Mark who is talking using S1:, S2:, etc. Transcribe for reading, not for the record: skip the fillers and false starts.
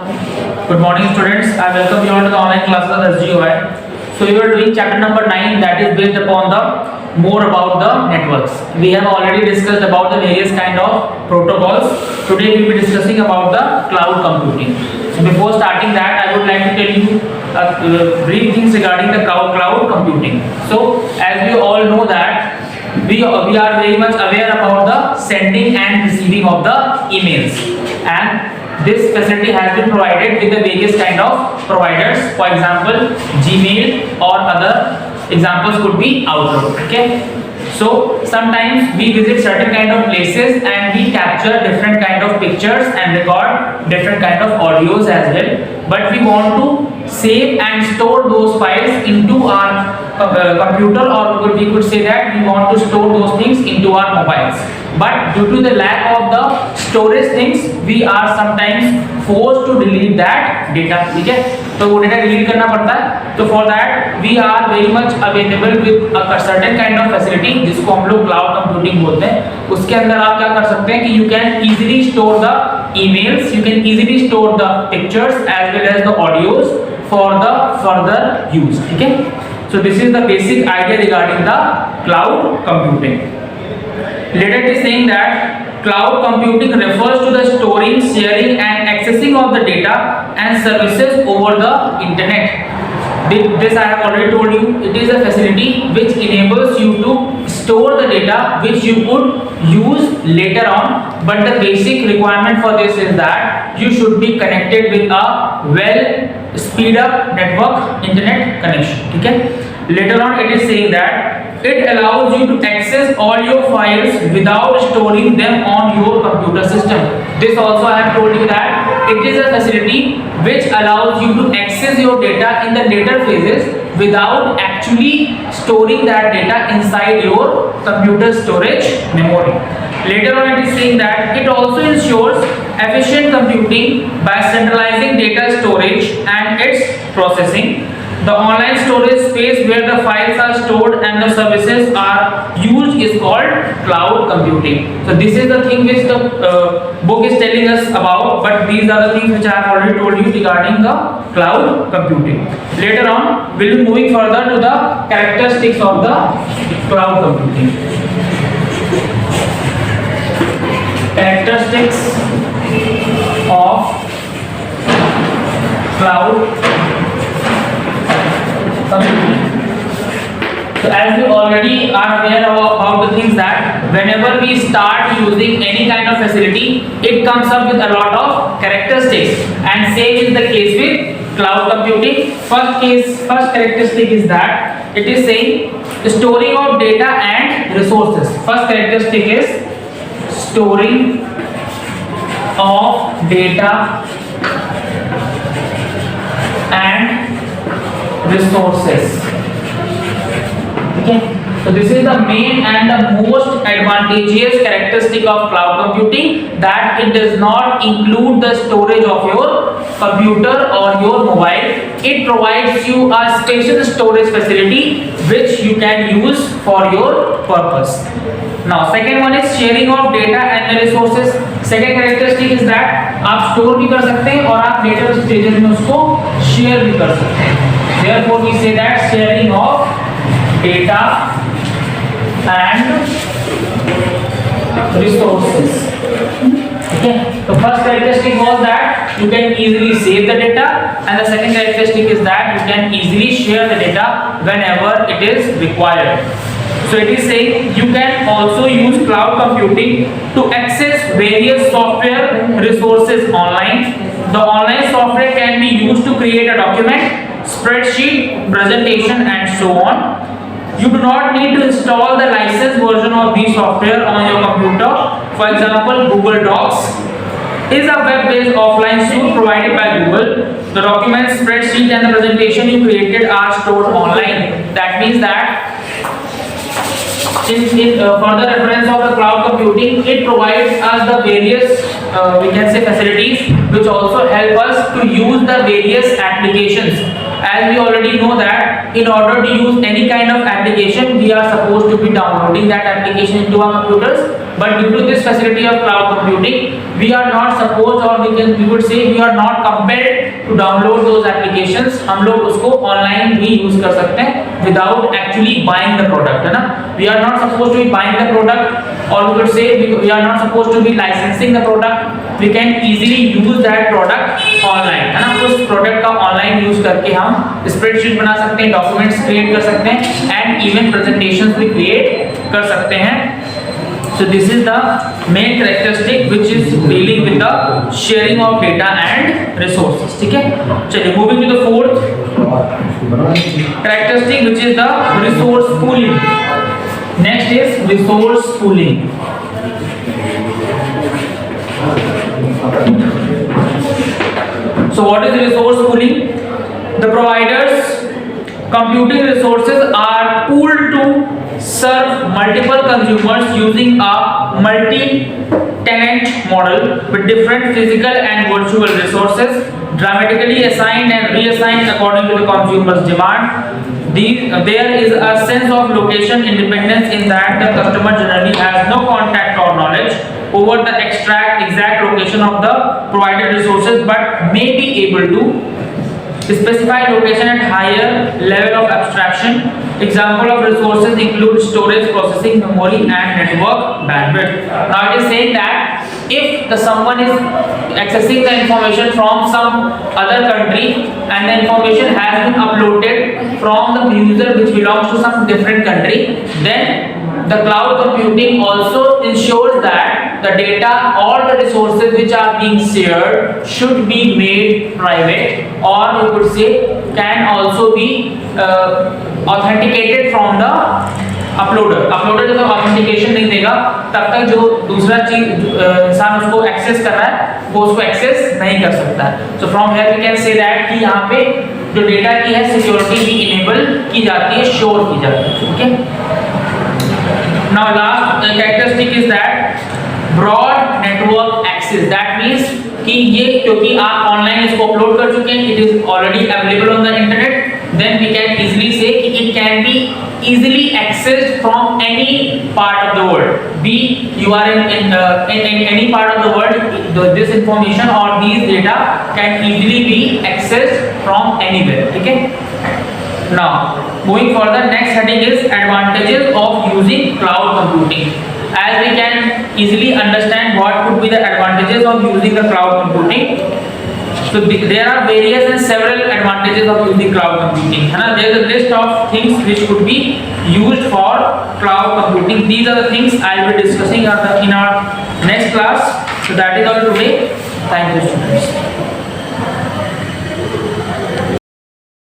S1: Good morning students, I welcome you all to the online classes of Sgoi. So we are doing chapter number 9, that is based upon the more about the networks. We have already discussed about the various kind of protocols. Today we will be discussing about the cloud computing. So before starting that, I would like to tell you brief things regarding the cloud computing. So as we all know that we are very much aware about the sending and receiving of the emails, and this facility has been provided with the various kind of providers. For example, Gmail or other examples could be Outlook. Okay, so sometimes we visit certain kind of places and we capture different kind of pictures and record different kind of audios as well, but we want to save and store those files into our computer, or we could say that we want to store those things into our mobiles. But due to the lack of the storage things, we are sometimes forced to delete that data. ठीक है, तो वो data delete करना पड़ता है. तो for that we are very much available with a certain kind of facility जिसको हम लोग cloud computing बोलते हैं. उसके अंदर आप क्या कर सकते हैं कि you can easily store the emails, you can easily store the pictures as well as the audios for the further use. ठीक है, so this is the basic idea regarding the cloud computing. Later it is saying that cloud computing refers to the storing, sharing and accessing of the data and services over the internet. This I have already told you, it is a facility which enables you to store the data which you could use later on, but the basic requirement for this is that you should be connected with a well speed up network internet connection. Okay? Later on it is saying that it allows you to access all your files without storing them on your computer system. This also I have told you that it is a facility which allows you to access your data in the later phases without actually storing that data inside your computer storage memory. Later on it is saying that it also ensures efficient computing by centralizing data storage and its processing. The online storage space where the files are stored and the services are used is called cloud computing. So this is the thing which the book is telling us about, but these are the things which I have already told you regarding the cloud computing. Later on we will be moving further to the characteristics of the cloud computing. Characteristics of cloud computing. So as you already are aware about the things that whenever we start using any kind of facility, it comes up with a lot of characteristics, and same is the case with cloud computing. First characteristic is that it is saying storing of data and resources. First characteristic is storing of data and resources. Okay, so this is the main and the most advantageous characteristic of cloud computing, that it does not include the storage of your computer or your mobile. It provides you a special storage facility which you can use for your purpose. Now second one is sharing of data and the resources. Second characteristic is that आप store भी कर सकते हैं और आप later stages में उसको share भी कर सकते हैं. Therefore we say that sharing of data and resources. Okay, the first characteristic was that you can easily save the data, and the second characteristic is that you can easily share the data whenever it is required. So it is saying you can also use cloud computing to access various software resources online. The online software can be used to create a document, spreadsheet, presentation and so on. You do not need to install the licensed version of these software on your computer. For example, Google Docs is a web-based offline suite provided by Google. The documents, spreadsheet and the presentation you created are stored online. That means that in further reference of the cloud computing, it provides us the various we can say facilities which also help us to use the various applications. As we already know that in order to use any kind of application, we are supposed to be downloading that application into our computers, but due to this facility of cloud computing, we are not supposed, or we would say we are not compelled to download those applications. हम लोग उसको online भी use कर सकते हैं without actually buying the product, है ना. We are not supposed to be buying the product, or we would say we are not supposed to be licensing the product. We can easily use that product online, है ना. उस product का online use करके हम spreadsheet बना सकते हैं, documents create कर सकते हैं, एंड इवन प्रेजेंटेशंस भी क्रिएट कर सकते हैं. So this is the main characteristic which is dealing with the sharing of data and resources. ठीक है. चलिए moving to the fourth characteristic which is the resource pooling. Next is resource pooling. So what is resource pooling? The providers computing resources are pooled to serve multiple consumers using a multi-tenant model with different physical and virtual resources dramatically assigned and reassigned according to the consumer's demand. There is a sense of location independence in that the customer generally has no contact or knowledge over the exact location of the provided resources, but may be able to specify location at higher level of abstraction. Example of resources include storage, processing, memory, and network bandwidth. Now it is saying that if someone is accessing the information from some other country and the information has been uploaded from the user which belongs to some different country, then the cloud computing also ensures that the data or the resources which are being shared should be made private, or you could say can also be authenticated from the uploader. जब तक authentication नहीं देगा तब तक जो दूसरा चीज इंसान उसको एक्सेस कर रहा है वो उसको एक्सेस नहीं कर सकता है. So from here we can say that कि यहाँ पे जो डेटा की है सिक्योरिटी भी इनेबल की जाती है, श्योर की जाती है. Okay. Now last characteristic is that broad network access. That means कि ये क्योंकि आप ऑनलाइन इसको अपलोड कर चुके हैं, it is already available on the internet, then we can easily say कि it can be easily accessed from any part of the world. Be you are in any part of the world, this information or these data can easily be accessed from anywhere. ठीक है. Now moving further, next heading is advantages of using cloud computing. As we can easily understand what could be the advantages of using the cloud computing. So there are various and several advantages of using cloud computing. There is a list of things which could be used for cloud computing. These are the things I will be discussing in our next class. So that is all today. Thank you, students.